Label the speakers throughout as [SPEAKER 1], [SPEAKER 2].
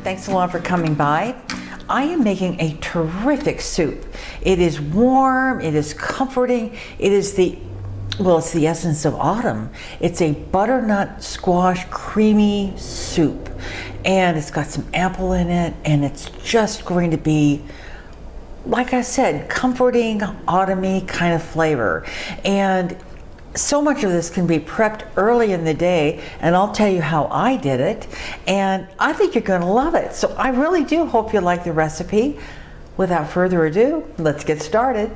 [SPEAKER 1] thanks a lot for coming by. I am making a terrific soup. It is warm, it is comforting, it's the essence of autumn. It's a butternut squash creamy soup, and it's got some apple in it, and it's just going to be, like I said, comforting, autumny kind of flavor. And so much of this can be prepped early in the day, and I'll tell you how I did it, and I think you're going to love it. So I really do hope you like the recipe. Without further ado, let's get started.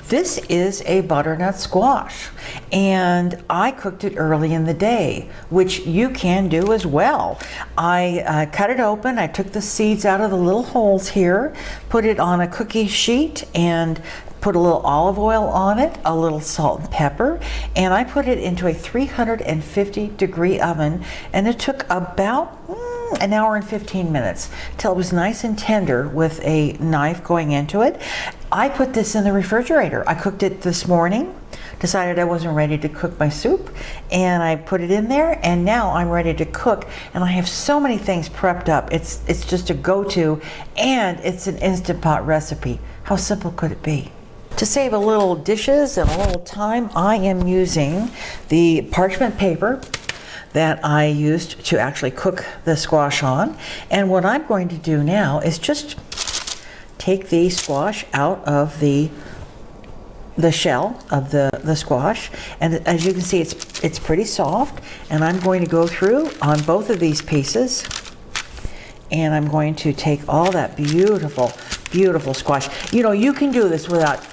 [SPEAKER 1] This is a butternut squash, and I cooked it early in the day, which you can do as well. I cut it open, I took the seeds out of the little holes here, put it on a cookie sheet, and put a little olive oil on it, a little salt and pepper, and I put it into a 350-degree oven, and it took about an hour and 15 minutes till it was nice and tender with a knife going into it. I put this in the refrigerator. I cooked it this morning, decided I wasn't ready to cook my soup, and I put it in there, and now I'm ready to cook, and I have so many things prepped up. It's just a go-to, and it's an Instant Pot recipe. How simple could it be? To save a little dishes and a little time, I am using the parchment paper that I used to actually cook the squash on. And what I'm going to do now is just take the squash out of the shell of the squash. And as you can see, it's pretty soft. And I'm going to go through on both of these pieces. And I'm going to take all that beautiful, beautiful squash. You know, you can do this without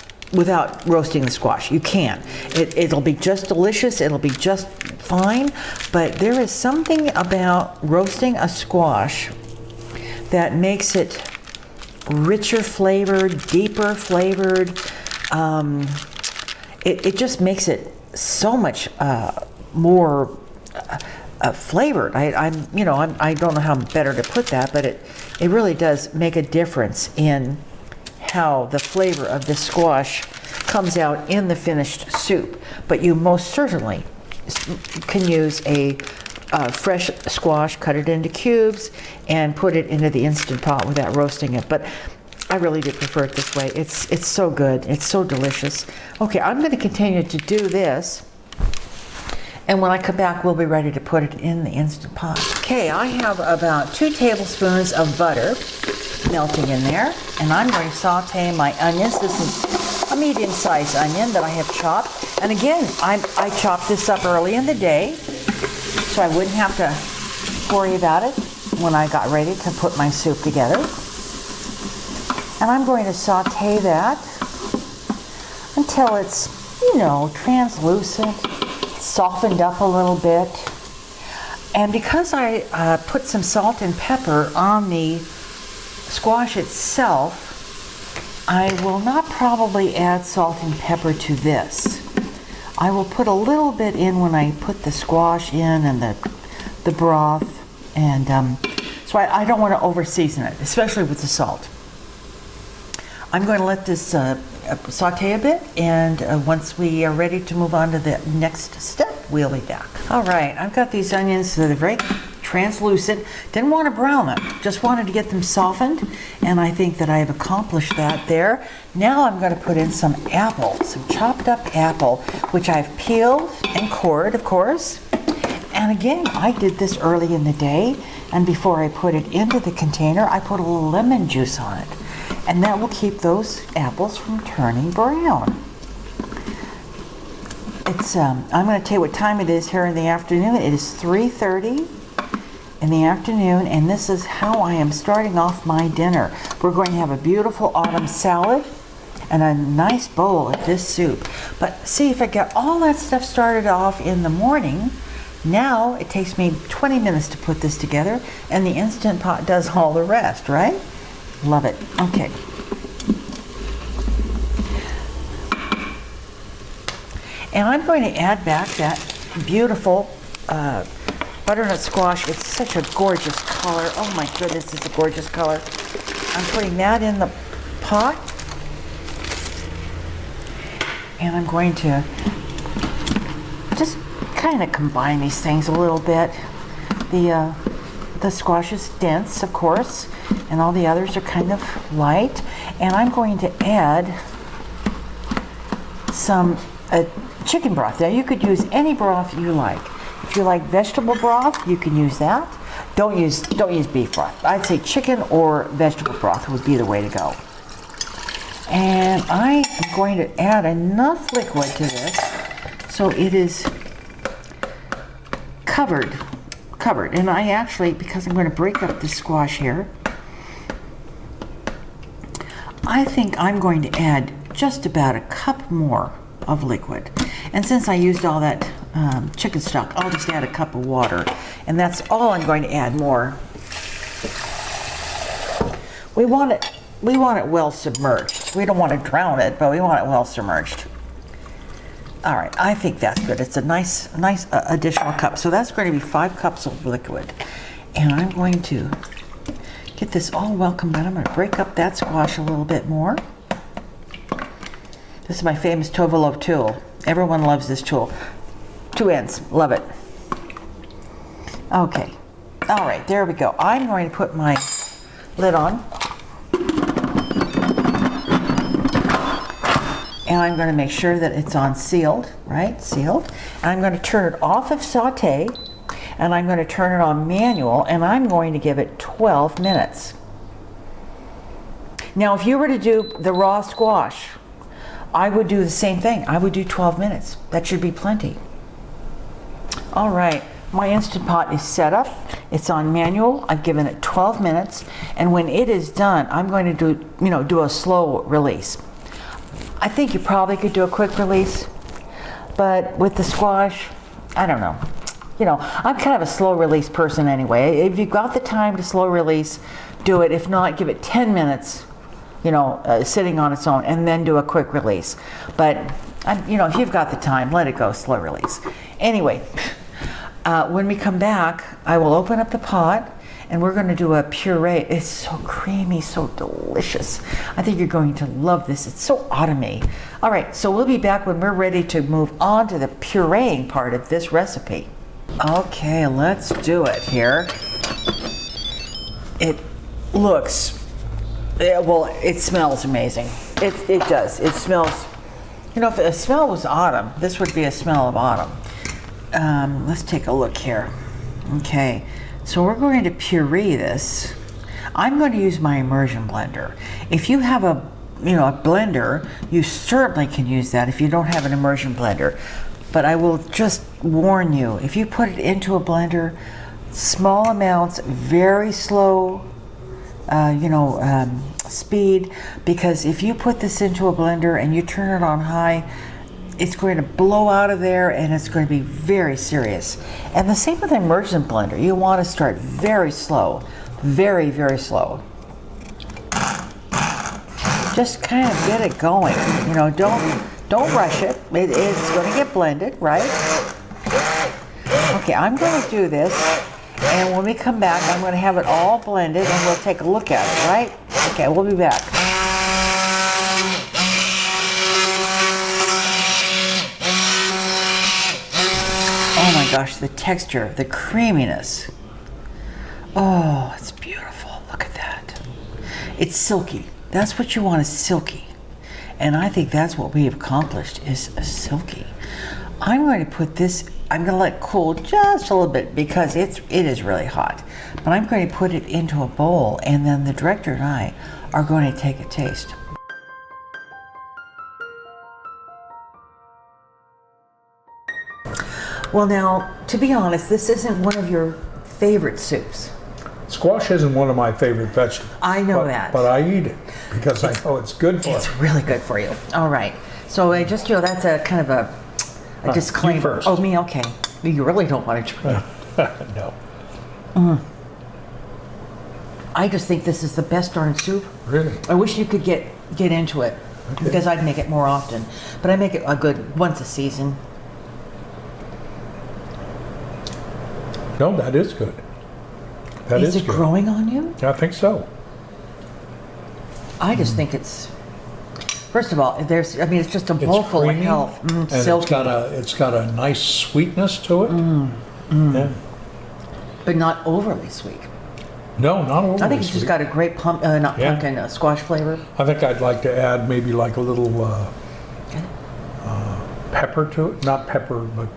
[SPEAKER 1] roasting the squash. You can. It'll be just delicious. It'll be just fine. But there is something about roasting a squash that makes it richer flavored, deeper flavored. It just makes it so much more flavored. I don't know how better to put that, but it really does make a difference in how the flavor of the squash comes out in the finished soup. But you most certainly can use a fresh squash, cut it into cubes, and put it into the Instant Pot without roasting it. But I really do prefer it this way. It's so good. It's so delicious. Okay, I'm going to continue to do this, and when I come back, we'll be ready to put it in the Instant Pot. Okay, I have about 2 tablespoons of butter melting in there, and I'm going to saute my onions. This is a medium-sized onion that I have chopped, and again, I chopped this up early in the day so I wouldn't have to worry about it when I got ready to put my soup together. And I'm going to saute that until it's, translucent, softened up a little bit. And because I put some salt and pepper on the squash itself, I will not probably add salt and pepper to this. I will put a little bit in when I put the squash in and the broth, and so I don't want to over season it, especially with the salt. I'm going to let this saute a bit, and once we are ready to move on to the next step, we'll be back. All right, I've got these onions that are very translucent. Didn't want to brown them, just wanted to get them softened, and I think that I have accomplished that there. Now I'm going to put in some apple, some chopped up apple, which I've peeled and cored, of course. And again, I did this early in the day, and before I put it into the container, I put a little lemon juice on it, and that will keep those apples from turning brown. I'm going to tell you what time it is here in the afternoon. It is 3:30 in the afternoon, and this is how I am starting off my dinner. We're going to have a beautiful autumn salad and a nice bowl of this soup. But see, if I get all that stuff started off in the morning, now it takes me 20 minutes to put this together, and the Instant Pot does all the rest, right? Love it. Okay. And I'm going to add back that beautiful butternut squash. It's such a gorgeous color. Oh my goodness, it's a gorgeous color. I'm putting that in the pot, and I'm going to just kind of combine these things a little bit. The the squash is dense, of course, and all the others are kind of light. And I'm going to add some chicken broth. Now you could use any broth you like. If you like vegetable broth, you can use that. Don't use beef broth. I'd say chicken or vegetable broth would be the way to go. And I am going to add enough liquid to this so it is covered. And I actually, because I'm going to break up the squash here, I think I'm going to add just about a cup more of liquid. And since I used all that chicken stock, I'll just add a cup of water. And that's all I'm going to add more. We want it well submerged. We don't want to drown it, but we want it well submerged. All right, I think that's good. It's a nice additional cup. So that's going to be 5 cups of liquid. And I'm going to get this all well combined. I'm going to break up that squash a little bit more. This is my famous Tovolo tool. Everyone loves this tool. 2 ends, love it. Okay, all right, there we go. I'm going to put my lid on. And I'm going to make sure that it's on sealed, right? Sealed. And I'm going to turn it off of saute, and I'm going to turn it on manual, and I'm going to give it 12 minutes. Now, if you were to do the raw squash, I would do the same thing. I would do 12 minutes. That should be plenty. All right, my Instant Pot is set up. It's on manual. I've given it 12 minutes, and when it is done, I'm going to do a slow release. I think you probably could do a quick release, but with the squash, I don't know. I'm kind of a slow release person anyway. If you've got the time to slow release, do it. If not, give it 10 minutes, sitting on its own, and then do a quick release. But, if you've got the time, let it go slow release. Anyway, when we come back, I will open up the pot, and we're going to do a puree. It's so creamy, so delicious. I think you're going to love this. It's so autumny. All right, so we'll be back when we're ready to move on to the pureeing part of this recipe. Okay, let's do it here. It looks, it smells amazing. It does. It smells, if the smell was autumn, this would be a smell of autumn. Let's take a look here. Okay. So we're going to puree this. I'm going to use my immersion blender. If you have a blender, you certainly can use that if you don't have an immersion blender. But I will just warn you, if you put it into a blender, small amounts, very slow, speed, because if you put this into a blender and you turn it on high, it's going to blow out of there and it's going to be very serious. And the same with an immersion blender. You want to start very slow, very, very slow. Just kind of get it going. Don't rush it. It's going to get blended, right? Okay, I'm going to do this, and when we come back, I'm going to have it all blended and we'll take a look at it, right? Okay, we'll be back. Oh my gosh, the texture, the creaminess. Oh, it's beautiful. Look at that. It's silky. That's what you want, is silky. And I think that's what we have accomplished, is silky. I'm going to put this, I'm going to let it cool just a little bit because it is really hot. But I'm going to put it into a bowl, and then the director and I are going to take a taste. Well, now, to be honest, this isn't one of your favorite soups.
[SPEAKER 2] Squash isn't one of my favorite vegetables.
[SPEAKER 1] I know that.
[SPEAKER 2] But I eat it because I know it's good for
[SPEAKER 1] It's really good for you. All right. So I just, that's a kind of a disclaimer.
[SPEAKER 2] You first.
[SPEAKER 1] Oh, me? Okay. You really don't want to try it.
[SPEAKER 2] No.
[SPEAKER 1] I just think this is the best darn soup.
[SPEAKER 2] Really?
[SPEAKER 1] I wish you could get into it, because I'd make it more often. But I make it a good once a season.
[SPEAKER 2] No, that is good. That is
[SPEAKER 1] it
[SPEAKER 2] good.
[SPEAKER 1] Growing on you?
[SPEAKER 2] I think so.
[SPEAKER 1] I just think it's, first of all, it's just a bowl full of health.
[SPEAKER 2] And
[SPEAKER 1] silky.
[SPEAKER 2] it's got a nice sweetness to it. Yeah.
[SPEAKER 1] but not overly sweet.
[SPEAKER 2] No, not overly
[SPEAKER 1] I think it's just
[SPEAKER 2] sweet.
[SPEAKER 1] got a great squash flavor.
[SPEAKER 2] I think I'd like to add maybe like a little pepper to it. Not pepper, but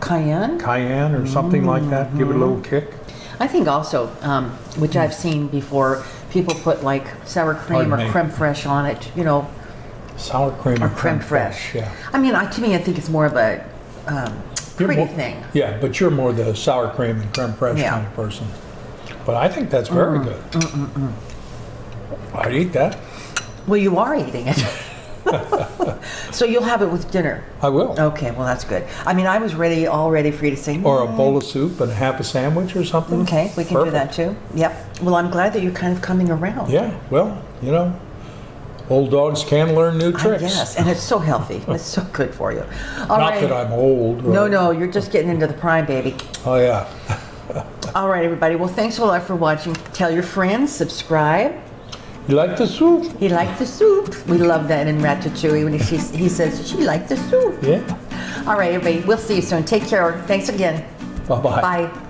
[SPEAKER 1] Cayenne?
[SPEAKER 2] cayenne or something like that. Give it a little kick.
[SPEAKER 1] I think also, which I've seen before, people put like sour cream
[SPEAKER 2] Pardon
[SPEAKER 1] or
[SPEAKER 2] me.
[SPEAKER 1] creme fraiche on it, you know,
[SPEAKER 2] Sour cream
[SPEAKER 1] or
[SPEAKER 2] and
[SPEAKER 1] creme fraiche.
[SPEAKER 2] Yeah.
[SPEAKER 1] I mean, to me, I think it's more of a
[SPEAKER 2] You're
[SPEAKER 1] pretty
[SPEAKER 2] more-
[SPEAKER 1] thing.
[SPEAKER 2] Yeah, but you're more the sour cream and creme fraiche
[SPEAKER 1] Yeah.
[SPEAKER 2] kind of person. But I think that's very good. I'd eat that.
[SPEAKER 1] Well, you are eating it. So you'll have it with dinner.
[SPEAKER 2] I will.
[SPEAKER 1] Okay, well, that's good. I mean, I was all ready for you to say,
[SPEAKER 2] Or a bowl of soup and half a sandwich or something.
[SPEAKER 1] okay, we can do that too. Yep. Well, I'm glad that you're kind of coming around.
[SPEAKER 2] Yeah, well, you know, old dogs can learn new tricks.
[SPEAKER 1] Yes, and it's so healthy. It's so good for you. All
[SPEAKER 2] Not
[SPEAKER 1] right.
[SPEAKER 2] that I'm old.
[SPEAKER 1] No, you're just getting into the prime, baby.
[SPEAKER 2] Oh, yeah.
[SPEAKER 1] All right, everybody. Well, thanks a lot for watching. Tell your friends, subscribe.
[SPEAKER 2] You like the soup?
[SPEAKER 1] He liked the soup. We love that in Ratatouille when he says she liked the soup.
[SPEAKER 2] Yeah.
[SPEAKER 1] All right, everybody. We'll see you soon. Take care. Thanks again.
[SPEAKER 2] Bye-bye.
[SPEAKER 1] Bye.